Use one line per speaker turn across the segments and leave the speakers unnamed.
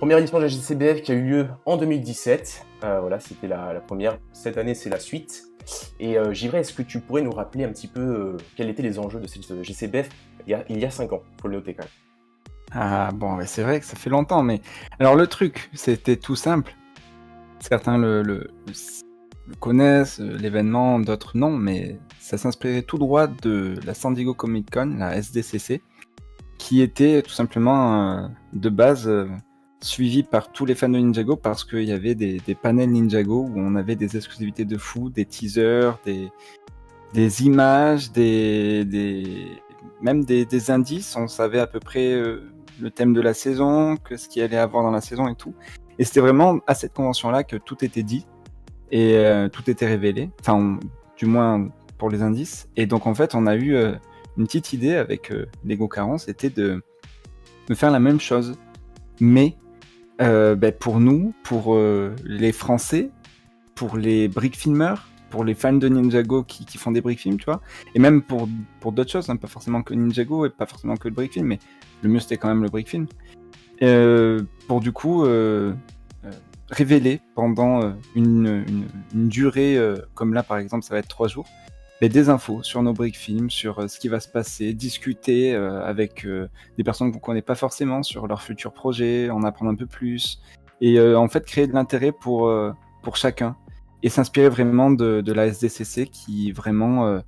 Première édition de la GCBF qui a eu lieu en 2017. Voilà, c'était la première. Cette année, c'est la suite. Et Givray, est-ce que tu pourrais nous rappeler un petit peu quels étaient les enjeux de cette GCBF il y a 5 ans? Faut le noter quand même.
Ah bon, ouais, c'est vrai que ça fait longtemps, mais alors le truc, c'était tout simple. Certains le connaissent, l'événement, d'autres non, mais ça s'inspirait tout droit de la San Diego Comic Con, la SDCC, qui était tout simplement de base suivie par tous les fans de Ninjago parce qu'il y avait des panels Ninjago où on avait des exclusivités de fou, des teasers, des images, même des indices. On savait à peu près le thème de la saison, que ce qu'il allait avoir dans la saison et tout. Et c'était vraiment à cette convention-là que tout était dit et tout était révélé. Enfin, du moins pour les indices. Et donc en fait, on a eu une petite idée avec Lego Caron, c'était de faire la même chose. Mais pour nous, pour les Français, pour les brick filmeurs, pour les fans de Ninjago qui font des brick films, tu vois, et même pour d'autres choses, hein, pas forcément que Ninjago et pas forcément que le brick film, mais le mieux c'était quand même le brick film. Pour du coup révéler pendant une durée, comme là par exemple, ça va être 3 jours, mais des infos sur nos brick films, sur ce qui va se passer, discuter avec des personnes qu'on connaît pas forcément sur leurs futurs projets, en apprendre un peu plus, et en fait créer de l'intérêt pour chacun, et s'inspirer vraiment de la SDCC qui vraiment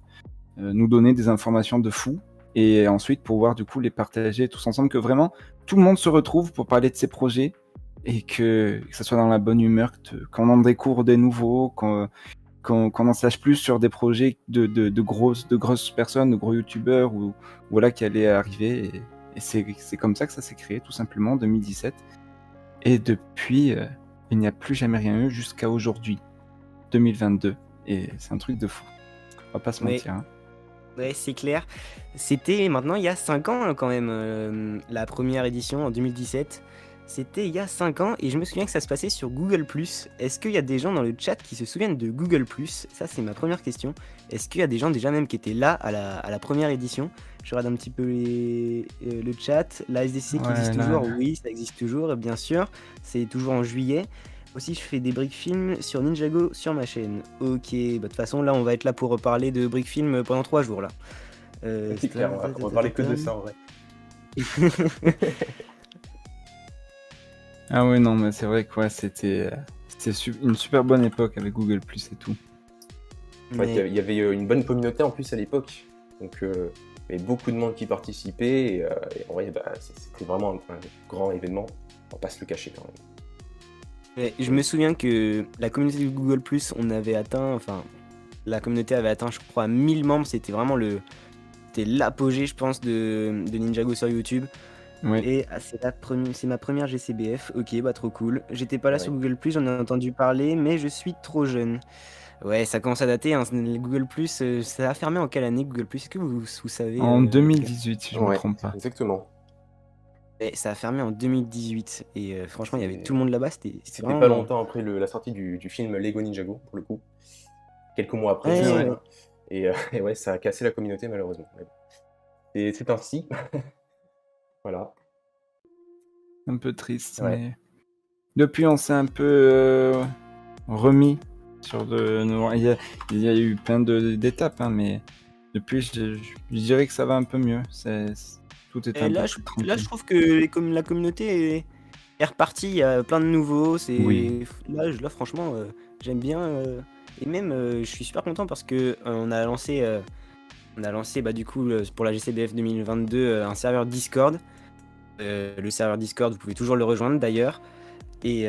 nous donnait des informations de fou, et ensuite pouvoir du coup les partager tous ensemble, que vraiment tout le monde se retrouve pour parler de ses projets, et que ça soit dans la bonne humeur, qu'on en découvre des nouveaux, qu'on en sache plus sur des projets de grosses personnes, de gros youtubeurs, ou voilà, qui allaient arriver, et c'est comme ça que ça s'est créé tout simplement en 2017, et depuis il n'y a plus jamais rien eu jusqu'à aujourd'hui, 2022, et c'est un truc de fou, on va pas se mentir, hein.
Ouais, c'est clair. C'était maintenant il y a 5 ans quand même, la première édition en 2017. C'était il y a 5 ans et je me souviens que ça se passait sur Google+. Est-ce qu'il y a des gens dans le chat qui se souviennent de Google+? Ça, c'est ma première question. Est-ce qu'il y a des gens déjà même qui étaient là à la première édition? Je regarde un petit peu le chat. La SDC qui existe toujours, oui, ça existe toujours, bien sûr. C'est toujours en juillet. Aussi, je fais des brick films sur Ninjago sur ma chaîne. Ok, de toute façon, là, on va être là pour parler de brick film pendant 3 jours, là.
C'est clair, on va parler que de ça, en vrai.
Ah ouais, non, mais c'est vrai que ouais, c'était une super bonne époque avec Google+, et tout.
Ouais, il y avait une bonne communauté en plus à l'époque, donc il y avait beaucoup de monde qui participait, et en vrai, c'était vraiment un grand événement, on va pas se le cacher quand même.
Ouais, je me souviens que la communauté de Google+, la communauté avait atteint, je crois, 1000 membres. C'était vraiment c'était l'apogée, je pense, de Ninjago sur YouTube.
Ouais.
Et c'est ma première GCBF. Ok, bah trop cool. J'étais pas là sur Google+, j'en ai entendu parler, mais je suis trop jeune. Ouais, ça commence à dater, hein. Google+, ça a fermé en quelle année, Google+? Est-ce que vous savez?
En 2018, si je me trompe pas.
Exactement.
Et ça a fermé en 2018, et franchement, il y avait tout le monde là-bas, c'était
vraiment... pas longtemps après la sortie du film Lego Ninjago, pour le coup. Quelques mois après,
ouais.
Et ouais, ça a cassé la communauté, malheureusement. Et c'est ainsi. Voilà.
Un peu triste, mais depuis, on s'est un peu remis sur il y a eu plein d'étapes, hein, mais depuis, je dirais que ça va un peu mieux. Tout est un peu plus tranquille.
Là, je trouve que la communauté est repartie. Il y a plein de nouveaux.
Oui.
Là, franchement, j'aime bien. Et même, je suis super content parce que on a lancé bah, du coup, pour la GCBF 2022, un serveur Discord. Le serveur Discord, vous pouvez toujours le rejoindre d'ailleurs. Et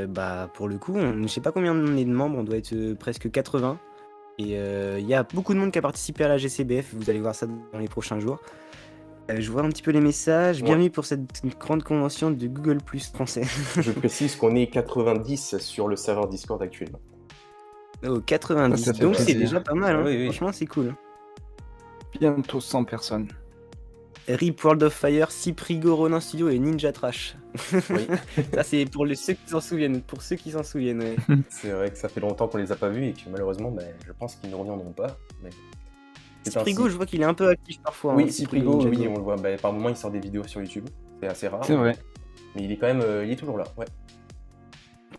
bah, pour le coup, je sais pas combien on est de membres, on doit être presque 80. Et il y a beaucoup de monde qui a participé à la GCBF, vous allez voir ça dans les prochains jours. Je vois un petit peu les messages. Bienvenue pour cette grande convention de Google+ français.
Je précise qu'on est 90 sur le serveur Discord actuellement.
Oh, 90, donc c'est déjà pas mal, hein. Oui. Franchement c'est cool.
Bientôt 100 personnes.
RIP World of Fire, Cyprigo, Ronin Studio et Ninja Trash. Oui. Ça c'est pour ceux qui s'en souviennent, ouais.
C'est vrai que ça fait longtemps qu'on les a pas vus et que malheureusement, je pense qu'ils ne reviendront pas. Mais...
Cyprigo, je vois qu'il est un peu actif parfois.
Oui, Cyprigo, oui, on le voit. Par moment, il sort des vidéos sur YouTube. C'est assez rare.
C'est vrai.
Mais il est quand même, il est toujours là, ouais.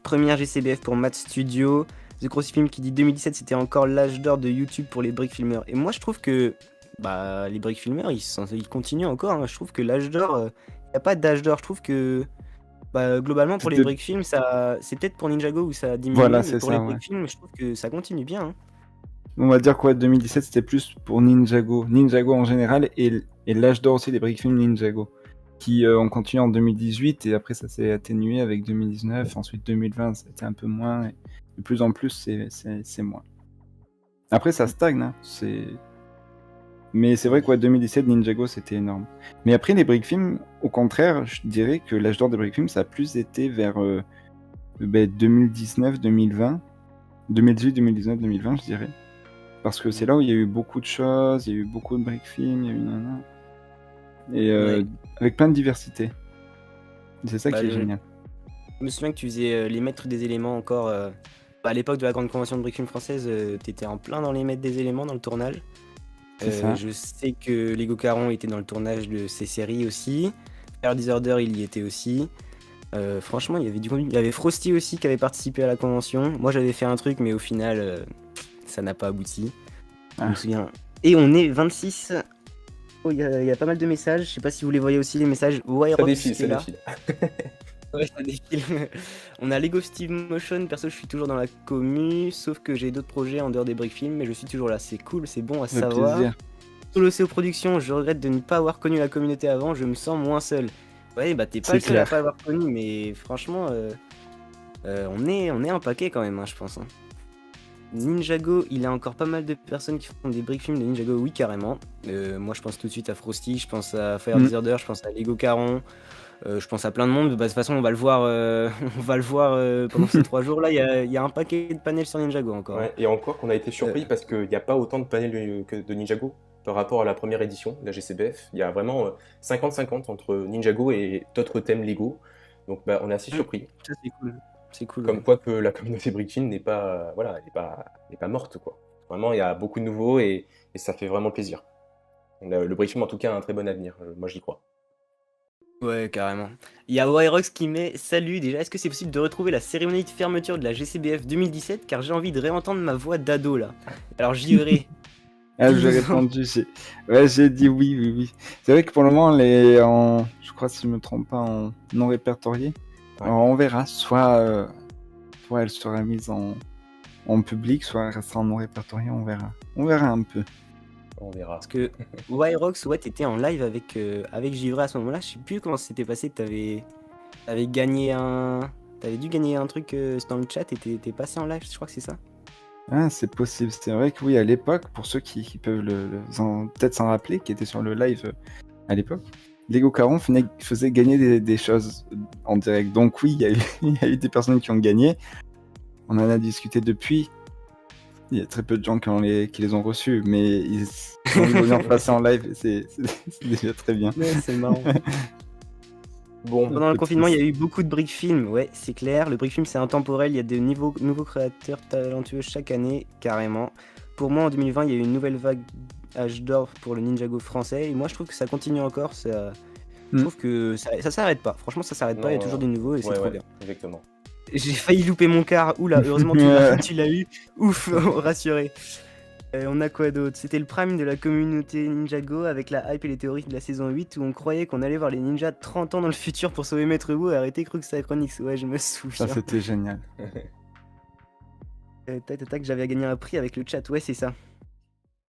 Première GCBF pour Matt Studio. The Cross Film qui dit 2017 c'était encore l'âge d'or de YouTube pour les brick filmers. Et moi je trouve que bah, les brick filmers ils continuent encore. Hein. Je trouve que l'âge d'or, il n'y a pas d'âge d'or. Je trouve que bah, globalement pour les
C'était-
brick films, c'est peut-être pour Ninjago où ça a diminué.
Voilà,
mais
c'est
pour
ça,
les
ouais.
brick films, je trouve que ça continue bien. Hein.
On va dire quoi, 2017 c'était plus pour Ninjago. Ninjago en général et l'âge d'or aussi des brick films Ninjago. Qui ont continué en 2018 et après ça s'est atténué avec 2019. Ensuite 2020 c'était un peu moins. Et de plus en plus c'est moins. Après ça stagne. Hein. Mais c'est vrai que ouais, 2017 Ninjago c'était énorme. Mais après les brick films, au contraire, je dirais que l'âge d'or des brick films ça a plus été vers 2019, 2020. 2018, 2019, 2020 je dirais. Parce que c'est là où il y a eu beaucoup de choses, il y a eu beaucoup de brick films, il y a eu nanana. Et
Ouais.
avec plein de diversité. C'est ça
Bah,
qui est
le-
génial.
Je me souviens que tu faisais les maîtres des éléments encore. Bah, à l'époque de la grande convention de brick film française, t'étais en plein dans les maîtres des éléments dans le tournage.
C'est ça.
Je sais que Lego Caron était dans le tournage de ces séries aussi. Fair Disorder, il y était aussi. Franchement, il y avait du contenu. Il y avait Frosty aussi qui avait participé à la convention. Moi, j'avais fait un truc, mais au final, ça n'a pas abouti. Je
Ah.
me souviens. Et on est 26. Oh, il y a pas mal de messages. Je sais pas si vous les voyez aussi, les messages.
Ça
Wyrox
défile,
qui
ça
est là.
défile.
Ouais, ça défile. On a Lego Steve Motion. Perso, je suis toujours dans la commu. Sauf que j'ai d'autres projets en dehors des brick films. Mais je suis toujours là. C'est cool, c'est bon à
Ça fait
savoir.
plaisir.
Solo CO Productions, je regrette de ne pas avoir connu la communauté avant, je me sens moins seul. Ouais, bah t'es pas
C'est
le seul à
clair.
pas avoir connu, mais franchement, on est un paquet quand même, hein, je pense. Hein. Ninjago, il y a encore pas mal de personnes qui font des brick films de Ninjago, oui, carrément. Moi, je pense tout de suite à Frosty, je pense à Fire Disorder, je pense à Lego Caron, je pense à plein de monde. Bah, de toute façon, on va le voir, pendant ces 3 jours-là. Il y a un paquet de panels sur Ninjago encore.
Ouais, et encore qu'on a été surpris parce qu'il n'y a pas autant de panels de Ninjago par rapport à la première édition de la GCBF. Il y a vraiment 50-50 entre Ninjago et d'autres thèmes Lego. Donc bah, on est assez surpris.
Ça, c'est cool. C'est cool.
Comme
Ouais.
quoi que la communauté Brickfilm n'est pas, voilà, n'est pas morte, quoi. Vraiment, il y a beaucoup de nouveaux et ça fait vraiment plaisir. Le Brickfilm, en tout cas, a un très bon avenir. Moi, j'y crois.
Ouais, carrément. Il y a Wyrox qui met salut. Déjà, est-ce que c'est possible de retrouver la cérémonie de fermeture de la GCBF 2017 car j'ai envie de réentendre ma voix d'ado là. Alors j'y verrai.
Ah, j'ai répondu. J'ai dit oui, oui, oui. C'est vrai que pour le moment, je crois, si je me trompe pas, en non répertorié.
Ouais.
Alors, on verra. Soit elle sera mise en public, soit elle restera en non répertorié. On verra. On verra un peu.
On verra.
Parce que Wyrox, ouais, t'étais en live avec Givray à ce moment-là. Je sais plus comment ça s'était passé. T'avais gagné un. T'avais dû gagner un truc dans le chat et t'es passé en live, je crois que c'est ça.
Ah, c'est possible. C'est vrai que oui, à l'époque, pour ceux qui peuvent peut-être s'en rappeler, qui étaient sur le live à l'époque, Lego Caron faisait gagner des choses en direct. Donc oui, il y a eu des personnes qui ont gagné. On en a discuté depuis. Il y a très peu de gens qui les ont reçus, mais ils ont voulu en passer en live. C'est déjà très bien.
Ouais, c'est marrant.
Bon,
Pendant le confinement, il y a eu beaucoup de brick films, ouais, c'est clair. Le brick film, c'est intemporel. Il y a de nouveaux créateurs talentueux chaque année, carrément. Pour moi, en 2020, il y a eu une nouvelle vague âge d'or pour le Ninjago français. Et moi, je trouve que ça continue encore. Je trouve que ça s'arrête pas. Franchement, ça s'arrête pas. Il y a toujours du nouveau et c'est trop bien.
Exactement.
J'ai failli louper mon quart. Oula, heureusement, tu l'as eu. Ouf, rassuré. On a quoi d'autre? C'était le prime de la communauté Ninjago avec la hype et les théories de la saison 8 où on croyait qu'on allait voir les ninjas 30 ans dans le futur pour sauver Maître Wu et arrêter Crux Chronics. Ouais, je me souviens.
Ça, c'était génial.
Tac, j'avais gagné un prix avec le chat. Ouais, c'est ça.